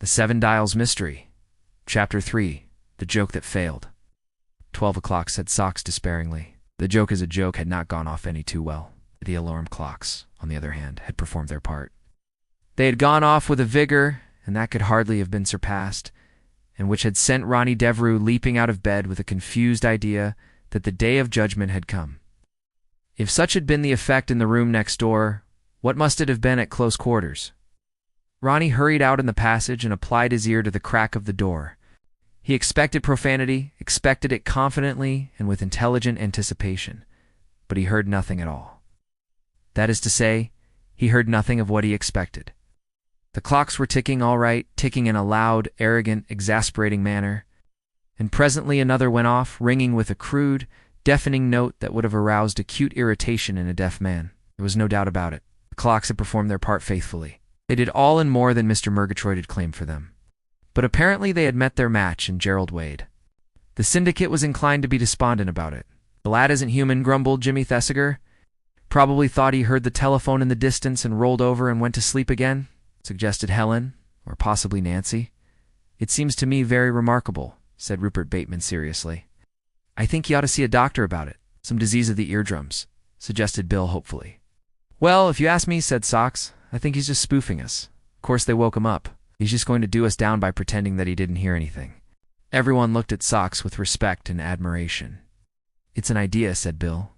The Seven Dials Mystery. Chapter 3. The Joke That Failed. 12 o'clock, said Socks despairingly. The joke as a joke had not gone off any too well. The alarm clocks, on the other hand, had performed their part. They had gone off with a vigor, and that could hardly have been surpassed, and which had sent Ronnie Devereux leaping out of bed with a confused idea that the day of judgment had come. If such had been the effect in the room next door, what must it have been at close quarters? Ronnie hurried out in the passage and applied his ear to the crack of the door. He expected profanity, expected it confidently and with intelligent anticipation, but he heard nothing at all. That is to say, he heard nothing of what he expected. The clocks were ticking all right, ticking in a loud, arrogant, exasperating manner, and presently another went off, ringing with a crude, deafening note that would have aroused acute irritation in a deaf man. There was no doubt about it. The clocks had performed their part faithfully. They did all and more than Mr. Murgatroyd had claimed for them. But apparently they had met their match in Gerald Wade. The syndicate was inclined to be despondent about it. The lad isn't human, grumbled Jimmy Thesiger. Probably thought he heard the telephone in the distance and rolled over and went to sleep again, suggested Helen, or possibly Nancy. It seems to me very remarkable, said Rupert Bateman seriously. I think you ought to see a doctor about it. Some disease of the eardrums, suggested Bill hopefully. Well, if you ask me, said Socks, I think he's just spoofing us. Of course they woke him up. He's just going to do us down by pretending that he didn't hear anything. Everyone looked at Socks with respect and admiration. It's an idea, said Bill.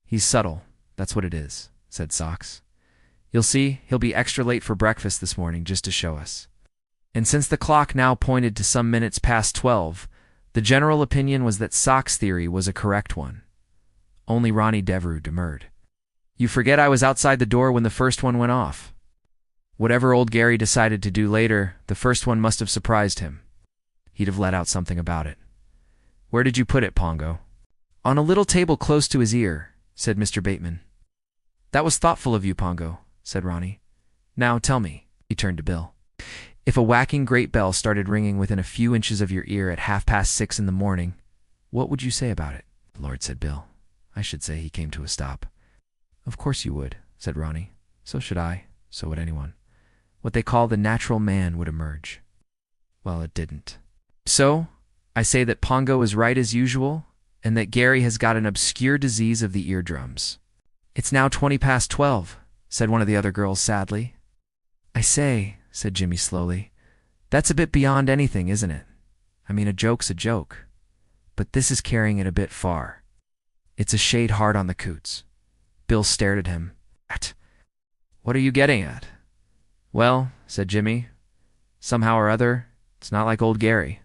He's subtle, that's what it is, said Socks. You'll see, he'll be extra late for breakfast this morning just to show us. And since the clock now pointed to some minutes past 12, the general opinion was that Socks' theory was a correct one. Only Ronnie Devereux demurred. You forget I was outside the door when the first one went off. Whatever old Gary decided to do later, the first one must have surprised him. He'd have let out something about it. Where did you put it, Pongo? On a little table close to his ear, said Mr. Bateman. That was thoughtful of you, Pongo, said Ronnie. Now tell me, he turned to Bill. If a whacking great bell started ringing within a few inches of your ear at 6:30 in the morning, what would you say about it? Lord, said Bill. I should say he came to a stop. Of course you would, said Ronnie. So should I. So would anyone. What they call the natural man would emerge. Well, it didn't. So, I say that Pongo is right as usual, and that Gary has got an obscure disease of the eardrums. It's now 12:20, said one of the other girls sadly. I say, said Jimmy slowly, that's a bit beyond anything, isn't it? I mean, a joke's a joke. But this is carrying it a bit far. It's a shade hard on the coots. Bill stared at him. What are you getting at? Well, said Jimmy, somehow or other, it's not like old Gary.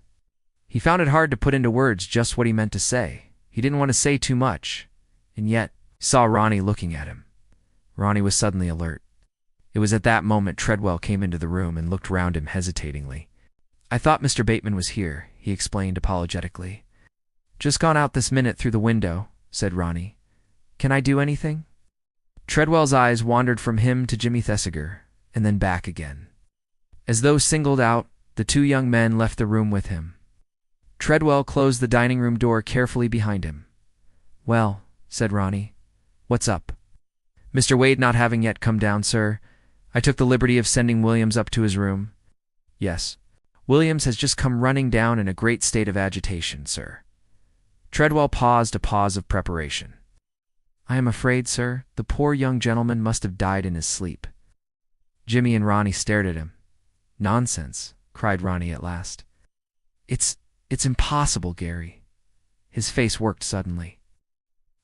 He found it hard to put into words just what he meant to say. He didn't want to say too much, and yet he saw Ronnie looking at him. Ronnie was suddenly alert. It was at that moment Treadwell came into the room and looked round him hesitatingly. I thought Mr. Bateman was here, he explained apologetically. Just gone out this minute through the window, said Ronnie. Can I do anything? Treadwell's eyes wandered from him to Jimmy Thesiger, and then back again. As though singled out, the two young men left the room with him. Treadwell closed the dining room door carefully behind him. Well, said Ronnie, what's up? Mr. Wade not having yet come down, sir, I took the liberty of sending Williams up to his room. Yes, Williams has just come running down in a great state of agitation, sir. Treadwell paused, a pause of preparation. I am afraid, sir, the poor young gentleman must have died in his sleep. Jimmy and Ronnie stared at him. Nonsense, cried Ronnie at last. It's impossible, Gary. His face worked suddenly.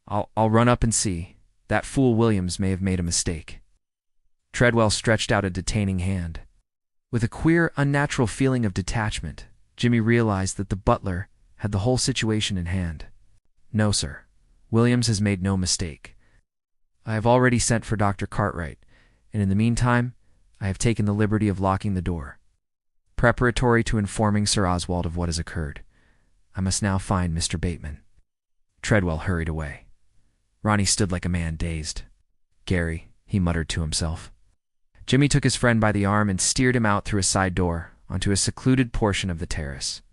I'll run up and see. That fool Williams may have made a mistake. Treadwell stretched out a detaining hand. With a queer, unnatural feeling of detachment, Jimmy realized that the butler had the whole situation in hand. No, sir. Williams has made no mistake. I have already sent for Dr. Cartwright, and in the meantime, I have taken the liberty of locking the door, preparatory to informing Sir Oswald of what has occurred. I must now find Mr. Bateman. Treadwell hurried away. Ronnie stood like a man dazed. Gary, he muttered to himself. Jimmy took his friend by the arm and steered him out through a side door onto a secluded portion of the terrace.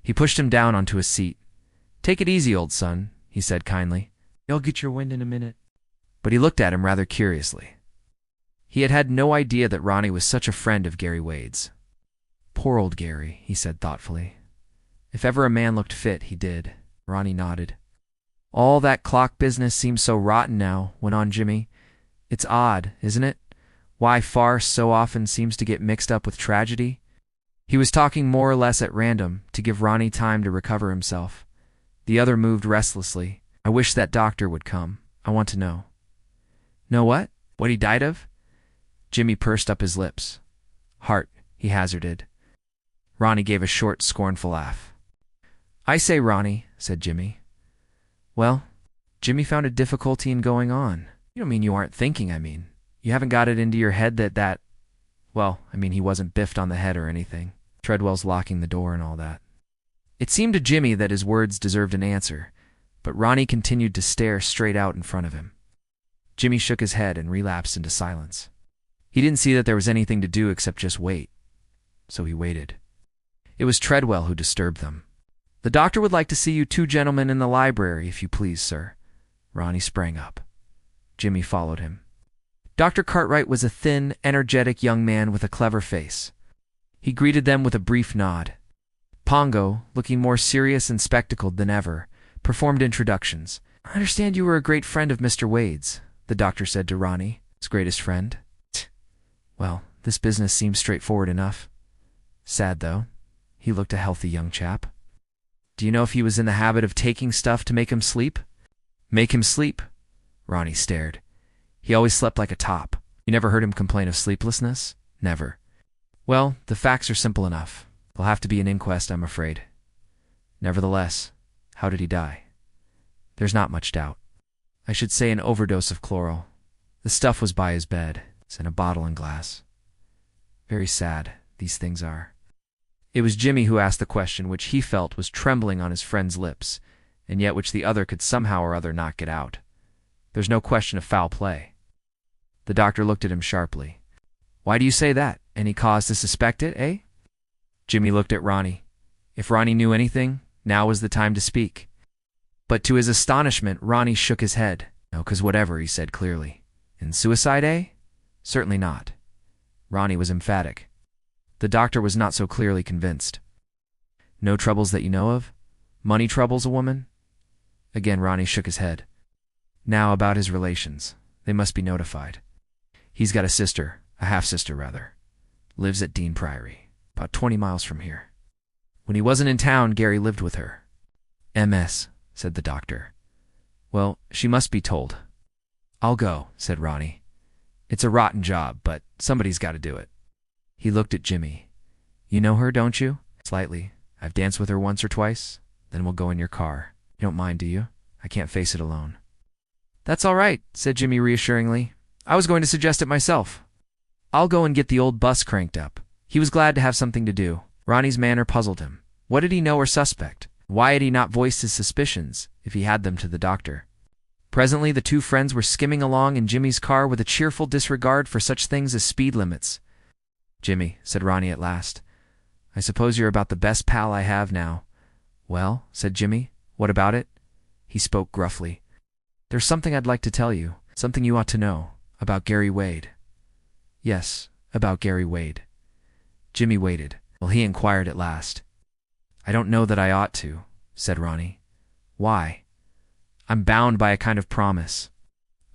He pushed him down onto a seat. Take it easy, old son, he said kindly. You'll get your wind in a minute. But he looked at him rather curiously. He had had no idea that Ronnie was such a friend of Gary Wade's. Poor old Gary, he said thoughtfully. If ever a man looked fit, he did. Ronnie nodded. All that clock business seems so rotten now, went on Jimmy. It's odd, isn't it? Why farce so often seems to get mixed up with tragedy. He was talking more or less at random, to give Ronnie time to recover himself. The other moved restlessly. I wish that doctor would come. I want to know. Know what? What he died of? Jimmy pursed up his lips. Heart, he hazarded. Ronnie gave a short, scornful laugh. I say, Ronnie, said Jimmy. Well, Jimmy found a difficulty in going on. You don't mean you aren't thinking, I mean. You haven't got it into your head that... Well, I mean, he wasn't biffed on the head or anything. Treadwell's locking the door and all that. It seemed to Jimmy that his words deserved an answer, but Ronnie continued to stare straight out in front of him. Jimmy shook his head and relapsed into silence. He didn't see that there was anything to do except just wait. So he waited. It was Treadwell who disturbed them. The doctor would like to see you two gentlemen in the library, if you please, sir. Ronnie sprang up. Jimmy followed him. Dr. Cartwright was a thin, energetic young man with a clever face. He greeted them with a brief nod. Pongo, looking more serious and spectacled than ever, performed introductions. I understand you were a great friend of Mr. Wade's, the doctor said to Ronnie, his greatest friend. Well, this business seems straightforward enough. Sad, though. He looked a healthy young chap. Do you know if he was in the habit of taking stuff to make him sleep? Make him sleep? Ronnie stared. He always slept like a top. You never heard him complain of sleeplessness? Never. Well, the facts are simple enough. There'll have to be an inquest, I'm afraid. Nevertheless, how did he die? There's not much doubt. I should say an overdose of chloral. The stuff was by his bed. It's in a bottle and glass. Very sad, these things are. It was Jimmy who asked the question which he felt was trembling on his friend's lips, and yet which the other could somehow or other not get out. There's no question of foul play. The doctor looked at him sharply. Why do you say that? Any cause to suspect it, eh? Jimmy looked at Ronnie. If Ronnie knew anything, now was the time to speak. But to his astonishment, Ronnie shook his head. No, 'cause whatever, he said clearly. In suicide, eh? Certainly not. Ronnie was emphatic. The doctor was not so clearly convinced. No troubles that you know of? Money troubles, a woman? Again Ronnie shook his head. Now about his relations. They must be notified. He's got a sister, a half-sister rather. Lives at Dean Priory, about 20 miles from here. When he wasn't in town, Gary lived with her. MS, said the doctor. Well, she must be told. I'll go, said Ronnie. It's a rotten job, but somebody's got to do it. He looked at Jimmy. You know her, don't you? Slightly. I've danced with her once or twice. Then we'll go in your car. You don't mind, do you? I can't face it alone. That's all right, said Jimmy reassuringly. I was going to suggest it myself. I'll go and get the old bus cranked up. He was glad to have something to do. Ronnie's manner puzzled him. What did he know or suspect? Why had he not voiced his suspicions, if he had them, to the doctor? Presently the two friends were skimming along in Jimmy's car with a cheerful disregard for such things as speed limits. Jimmy, said Ronnie at last, I suppose you're about the best pal I have now. Well, said Jimmy, what about it? He spoke gruffly. There's something I'd like to tell you, something you ought to know, about Gary Wade. Yes, about Gary Wade. Jimmy waited. Well, he inquired at last. I don't know that I ought to, said Ronnie. Why? I'm bound by a kind of promise.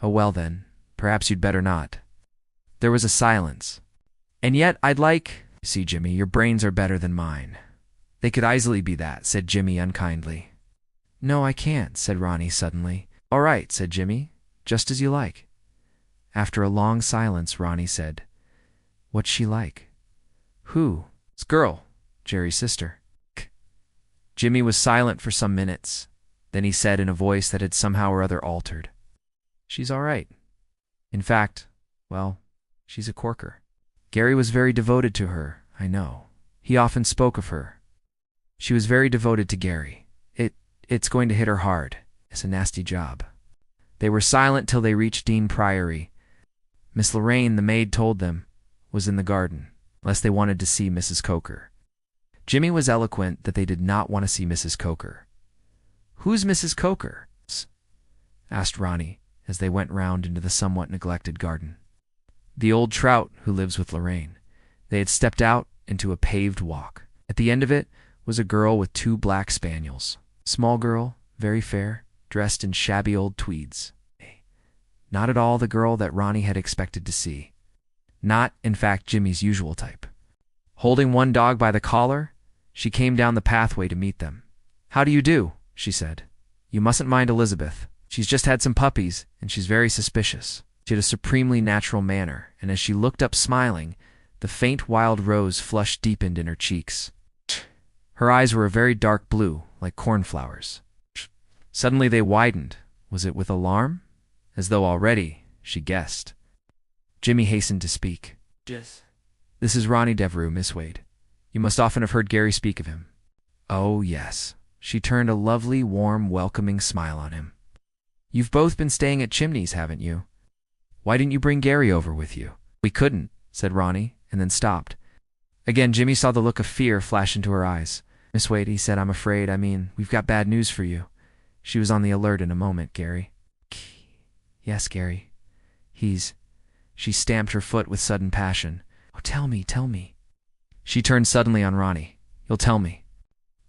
Oh, well then, perhaps you'd better not. There was a silence. And yet I'd like... See, Jimmy, your brains are better than mine. They could easily be that, said Jimmy unkindly. No, I can't, said Ronnie suddenly. All right, said Jimmy, just as you like. After a long silence, Ronnie said, What's she like? Who? This girl, Jerry's sister. Jimmy was silent for some minutes. Then he said in a voice that had somehow or other altered, She's all right. In fact, well, she's a corker. Gary was very devoted to her, I know. He often spoke of her. She was very devoted to Gary. It's going to hit her hard. It's a nasty job. They were silent till they reached Dean Priory. Miss Lorraine, the maid told them, was in the garden, lest they wanted to see Mrs. Coker. Jimmy was eloquent that they did not want to see Mrs. Coker. Who's Mrs. Coker? Asked Ronnie, as they went round into the somewhat neglected garden. The old trout who lives with Lorraine. They had stepped out into a paved walk. At the end of it was a girl with 2 black spaniels. Small girl, very fair, dressed in shabby old tweeds. Not at all the girl that Ronnie had expected to see. Not, in fact, Jimmy's usual type. Holding one dog by the collar, she came down the pathway to meet them. "How do you do?" she said. "You mustn't mind Elizabeth. She's just had some puppies, and she's very suspicious." She had a supremely natural manner, and as she looked up smiling, the faint wild rose flush deepened in her cheeks. Her eyes were a very dark blue, like cornflowers. Suddenly they widened. Was it with alarm? As though already she guessed. Jimmy hastened to speak. "This is Ronnie Devereux, Miss Wade. You must often have heard Gary speak of him." "Oh, yes." She turned a lovely, warm, welcoming smile on him. "You've both been staying at Chimneys, haven't you? Why didn't you bring Gary over with you?" "We couldn't," said Ronnie, and then stopped. Again, Jimmy saw the look of fear flash into her eyes. "Miss Wade," he said, we've got bad news for you." She was on the alert in a moment. "Gary?" "Yes, Gary. She stamped her foot with sudden passion. "Oh, tell me. She turned suddenly on Ronnie. "You'll tell me."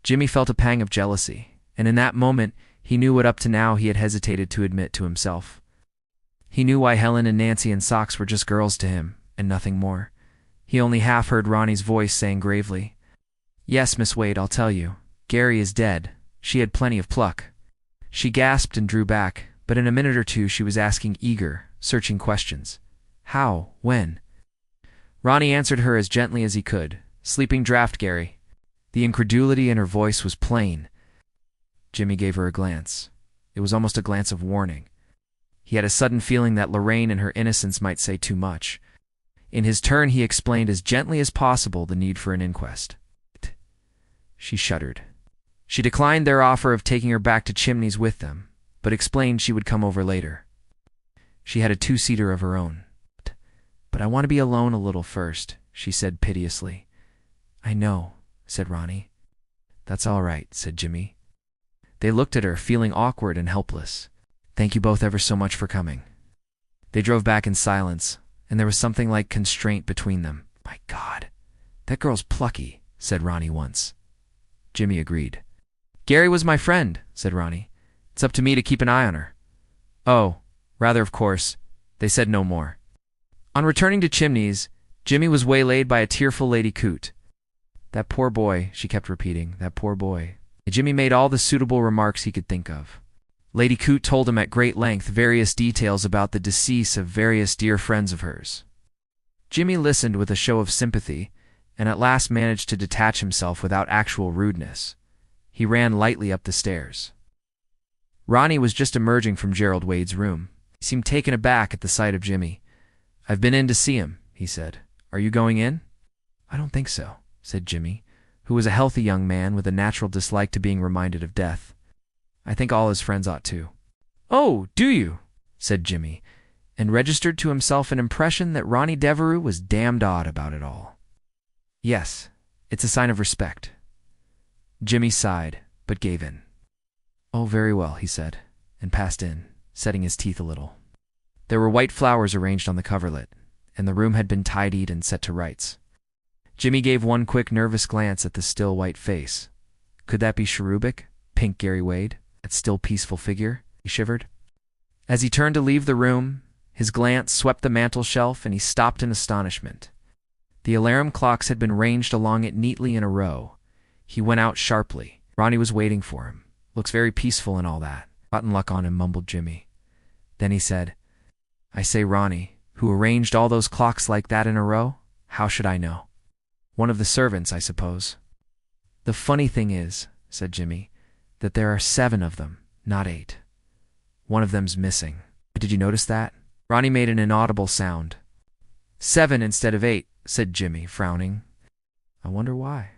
Jimmy felt a pang of jealousy, and in that moment he knew what up to now he had hesitated to admit to himself. He knew why Helen and Nancy and Socks were just girls to him, and nothing more. He only half heard Ronnie's voice saying gravely, "Yes, Miss Wade, I'll tell you. Gary is dead. She had plenty of pluck." She gasped and drew back, but in a minute or two she was asking eager, searching questions. "How? When?" Ronnie answered her as gently as he could. "Sleeping draft, Gary." The incredulity in her voice was plain. Jimmy gave her a glance. It was almost a glance of warning. He had a sudden feeling that Lorraine in her innocence might say too much. In his turn he explained as gently as possible the need for an inquest. She shuddered. She declined their offer of taking her back to Chimneys with them, but explained she would come over later. She had a 2-seater of her own. "But I want to be alone a little first," she said piteously. "I know," said Ronnie. "That's all right," said Jimmy. They looked at her, feeling awkward and helpless. "Thank you both ever so much for coming." They drove back in silence, and there was something like constraint between them. "My God, that girl's plucky," said Ronnie once. Jimmy agreed. "Gary was my friend," said Ronnie. "It's up to me to keep an eye on her." "Oh, rather, of course." They said no more. On returning to Chimneys, Jimmy was waylaid by a tearful Lady Coote. "That poor boy," she kept repeating, "that poor boy." Jimmy made all the suitable remarks he could think of. Lady Coote told him at great length various details about the decease of various dear friends of hers. Jimmy listened with a show of sympathy, and at last managed to detach himself without actual rudeness. He ran lightly up the stairs. Ronnie was just emerging from Gerald Wade's room. He seemed taken aback at the sight of Jimmy. "I've been in to see him," he said. "Are you going in?" "I don't think so," said Jimmy, who was a healthy young man with a natural dislike to being reminded of death. "I think all his friends ought to." "Oh, do you?" said Jimmy, and registered to himself an impression that Ronnie Devereux was damned odd about it all. "Yes, it's a sign of respect." Jimmy sighed, but gave in. "Oh, very well," he said, and passed in, setting his teeth a little. There were white flowers arranged on the coverlet, and the room had been tidied and set to rights. Jimmy gave one quick nervous glance at the still white face. Could that be cherubic, pink Gary Wade, that still peaceful figure? He shivered. As he turned to leave the room, his glance swept the mantel shelf and he stopped in astonishment. The alarum clocks had been ranged along it neatly in a row. He went out sharply. Ronnie was waiting for him. "Looks very peaceful and all that." "Rotten luck on him," mumbled Jimmy. Then he said, "I say, Ronnie, who arranged all those clocks like that in a row? How should I know?" "One of the servants, I suppose." "The funny thing is," said Jimmy, "that there are 7 of them, not 8. One of them's missing. Did you notice that?" Ronnie made an inaudible sound. "7 instead of 8, said Jimmy, frowning. "I wonder why."